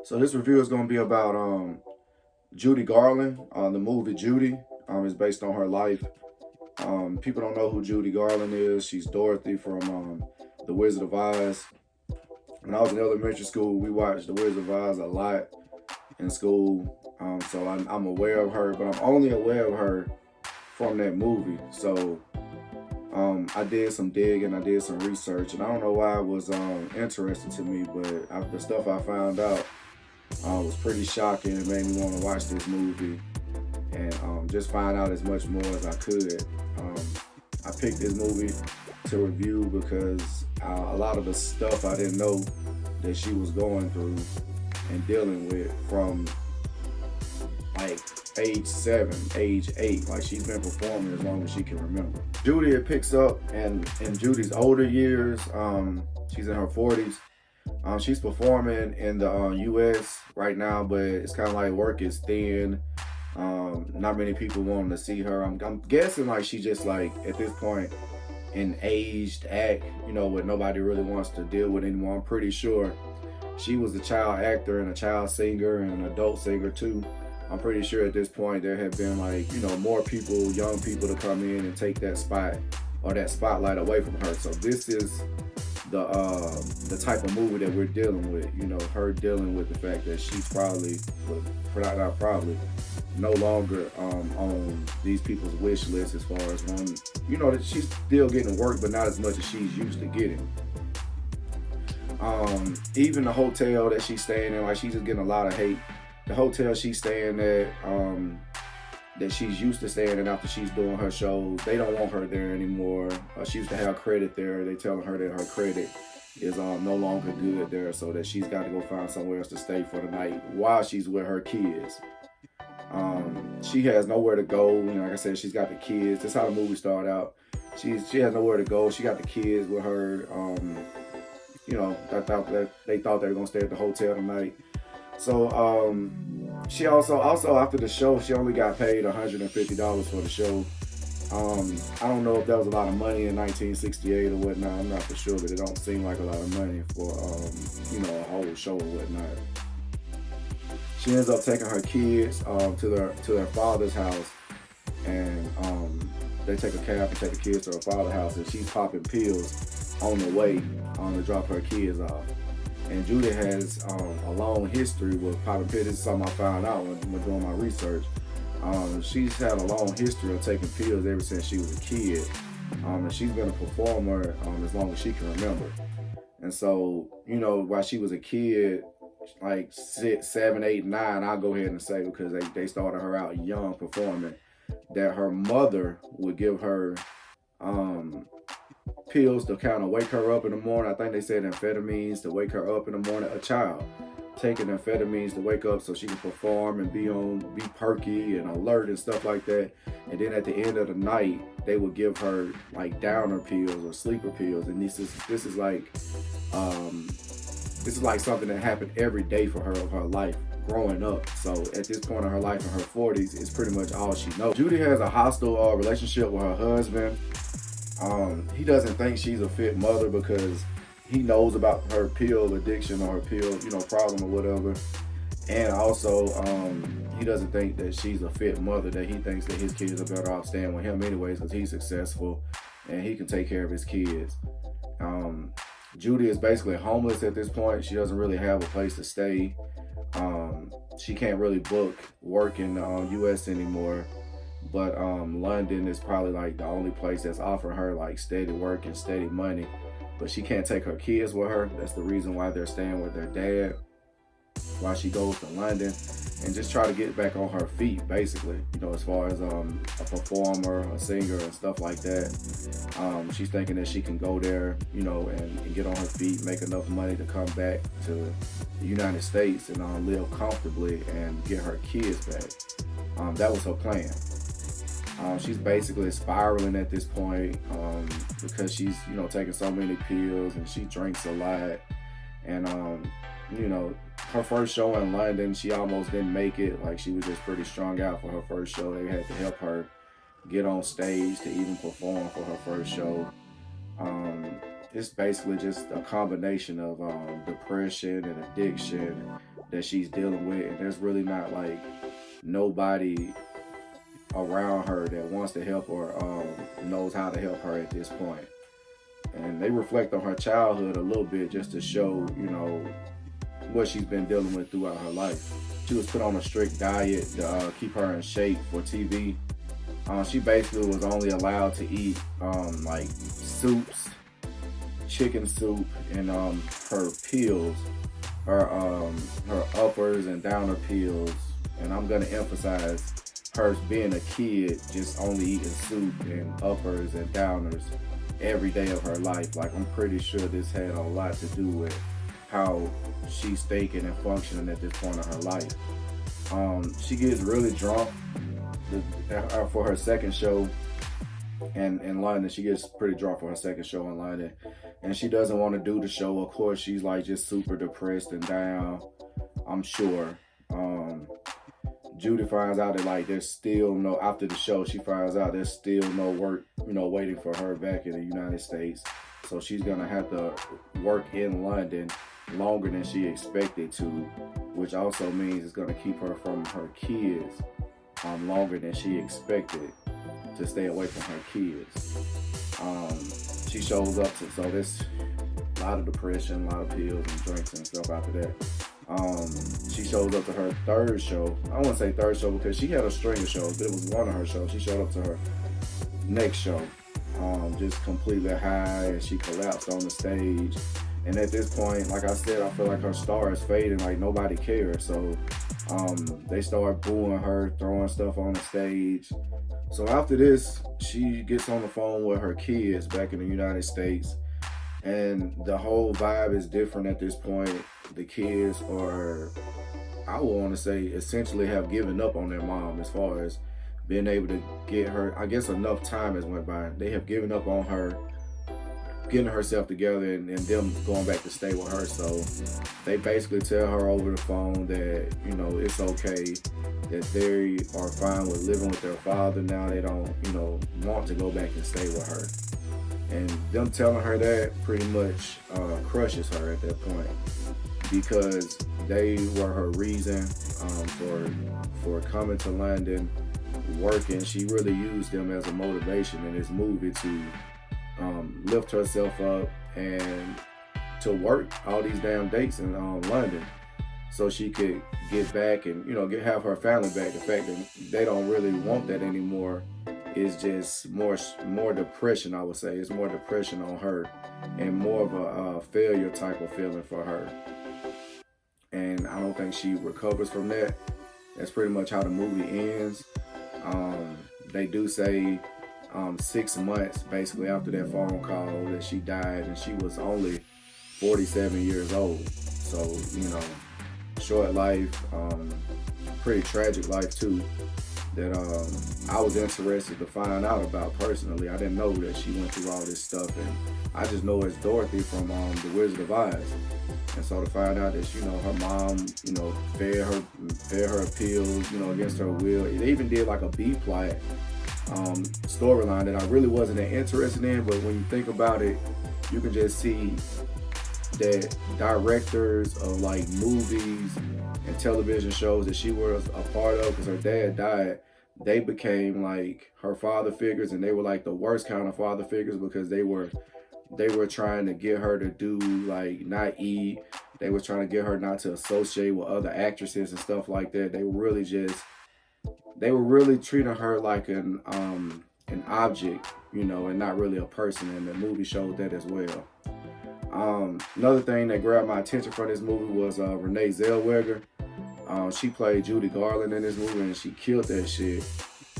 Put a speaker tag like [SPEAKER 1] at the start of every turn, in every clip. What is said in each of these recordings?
[SPEAKER 1] So this review is going to be about Judy Garland. The movie Judy is based on her life. People don't know who Judy Garland is. She's Dorothy from The Wizard of Oz. When I was in elementary school, we watched The Wizard of Oz a lot in school. So I'm aware of her, but I'm only aware of her from that movie. So I did some digging, I did some research, and I don't know why it was interesting to me, but the stuff I found out was pretty shocking. It made me want to watch this movie and just find out as much more as I could. I picked this movie to review because a lot of the stuff I didn't know that she was going through and dealing with from like age 7, age 8. Like, she's been performing as long as she can remember. Judy, it picks up in Judy's older years. She's in her 40s. She's performing in the US right now, but it's kind of like work is thin. Not many people wanting to see her. I'm guessing like she just like at this point an aged act, what nobody really wants to deal with anymore. I'm pretty sure she was a child actor and a child singer and an adult singer too. I'm pretty sure at this point there have been like, more people, young people to come in and take that spot or that spotlight away from her. So this is the type of movie that we're dealing with, her dealing with the fact that she's probably, not probably, no longer on these people's wish list as far as one, that she's still getting work, but not as much as she's used to getting. Even the hotel that she's staying in, like, she's just getting a lot of hate. The hotel she's staying at, that she's used to staying in after she's doing her shows, they don't want her there anymore. She used to have credit there. They telling her that her credit is no longer good there, so that she's got to go find somewhere else to stay for the night while she's with her kids. She has nowhere to go. Like I said, she's got the kids. That's how the movie started out. She has nowhere to go. She got the kids with her. They thought they were gonna stay at the hotel tonight. So she also after the show, she only got paid $150 for the show. I don't know if that was a lot of money in 1968 or whatnot. I'm not for sure, but it don't seem like a lot of money for a whole show or whatnot. She ends up taking her kids to their father's house, and they take a cab and take the kids to her father's house, and she's popping pills on the way to drop her kids off. And Judy has a long history with popping pills. This is something I found out when doing my research. She's had a long history of taking pills ever since she was a kid. And she's been a performer as long as she can remember. And so, while she was a kid, like 6, 7, 8, 9, I'll go ahead and say, because they started her out young performing, that her mother would give her pills to kind of wake her up in the morning. I think they said amphetamines to wake her up in the morning. A child taking amphetamines to wake up so she can perform and be perky and alert and stuff like that. And then at the end of the night, they would give her like downer pills or sleeper pills. And this is like something that happened every day for her of her life growing up. So at this point in her life, in her 40s, it's pretty much all she knows. Judy has a hostile relationship with her husband. He doesn't think she's a fit mother because he knows about her pill addiction or her pill, problem or whatever. And also, he doesn't think that she's a fit mother, that he thinks that his kids are better off staying with him anyways because he's successful and he can take care of his kids. Judy is basically homeless at this point. She doesn't really have a place to stay. She can't really book work in the US anymore. But London is probably like the only place that's offering her like steady work and steady money. But she can't take her kids with her. That's the reason why they're staying with their dad while she goes to London and just try to get back on her feet, basically. As far as a performer, a singer, and stuff like that. She's thinking that she can go there, and get on her feet, make enough money to come back to the United States and live comfortably and get her kids back. That was her plan. She's basically spiraling at this point because she's, taking so many pills and she drinks a lot. And, her first show in London, she almost didn't make it. Like, she was just pretty strung out for her first show. They had to help her get on stage to even perform for her first show. It's basically just a combination of depression and addiction that she's dealing with, and there's really not like nobody around her that wants to help or knows how to help her at this point. And they reflect on her childhood a little bit just to show, what she's been dealing with throughout her life. She was put on a strict diet to keep her in shape for TV. She basically was only allowed to eat like soups, chicken soup, and her pills, her uppers and downer pills. And I'm gonna emphasize her being a kid, just only eating soup and uppers and downers every day of her life. Like, I'm pretty sure this had a lot to do with how she's thinking and functioning at this point in her life. She gets really drunk for her second show in London. She gets pretty drunk for her second show in London, and she doesn't want to do the show. Of course, she's like just super depressed and down, I'm sure. Judy finds out that like there's still no, after the show, she finds out there's still no work, waiting for her back in the United States. So she's gonna have to work in London longer than she expected to, which also means it's gonna keep her from her kids longer than she expected to stay away from her kids. She shows up to, so there's a lot of depression, a lot of pills and drinks and stuff after that. She shows up to her third show. I won't say third show because she had a string of shows, but it was one of her shows. She showed up to her next show, just completely high, and she collapsed on the stage. And at this point, like I said, I feel like her star is fading, like nobody cares. So they start booing her, throwing stuff on the stage. So after this, she gets on the phone with her kids back in the United States, and the whole vibe is different at this point. The kids are, I would want to say, essentially have given up on their mom as far as being able to get her. I guess enough time has went by. They have given up on her getting herself together and them going back to stay with her. So they basically tell her over the phone that, it's okay, that they are fine with living with their father now. They don't, want to go back and stay with her. And them telling her that pretty much crushes her at that point, because they were her reason for coming to London, working. She really used them as a motivation in this movie to lift herself up and to work all these damn dates in London so she could get back and, have her family back. The fact that they don't really want that anymore is just more depression, I would say. It's more depression on her and more of a failure type of feeling for her. And I don't think she recovers from that. That's pretty much how the movie ends. They do say 6 months basically after that phone call that she died, and she was only 47 years old. So, short life, pretty tragic life too, that I was interested to find out about personally. I didn't know that she went through all this stuff, and I just know it's Dorothy from The Wizard of Oz. And so to find out that, her mom, fed her pills, against her will. They even did like a B-plot storyline that I really wasn't that interested in, but when you think about it, you can just see that directors of like movies and television shows that she was a part of, because her dad died, they became like her father figures, and they were like the worst kind of father figures, because they were trying to get her to do like not eat. They were trying to get her not to associate with other actresses and stuff like that. They were really treating her like an object, and not really a person. And the movie showed that as well. Another thing that grabbed my attention from this movie was Renee Zellweger. She played Judy Garland in this movie, and she killed that shit.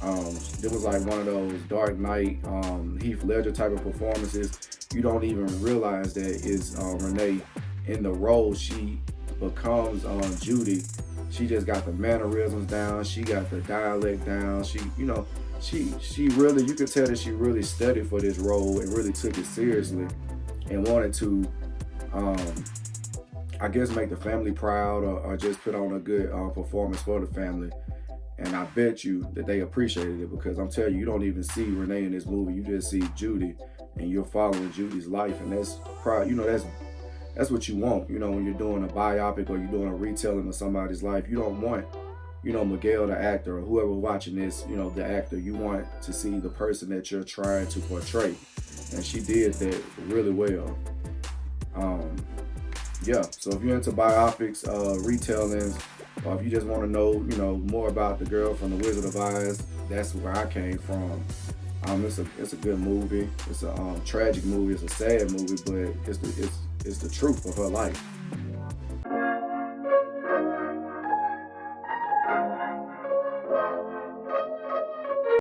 [SPEAKER 1] It was like one of those Dark Knight, Heath Ledger type of performances. You don't even realize that it's Renee in the role. She becomes Judy. She just got the mannerisms down. She got the dialect down. She really, you could tell that she really studied for this role and really took it seriously and wanted to, I guess, make the family proud or just put on a good performance for the family. And I bet you that they appreciated it, because I'm telling you, you don't even see Renee in this movie. You just see Judy, and you're following Judy's life, and that's that's what you want. You know, when you're doing a biopic or you're doing a retelling of somebody's life, you don't want, you know, Miguel the actor or whoever watching this, you know, the actor. You want to see the person that you're trying to portray, and she did that really well. Yeah, so if you're into biopics, retellings, or if you just want to know, you know, more about the girl from The Wizard of Oz, that's where I came from. It's a good movie. It's a tragic movie. It's a sad movie, but it's the truth of her life.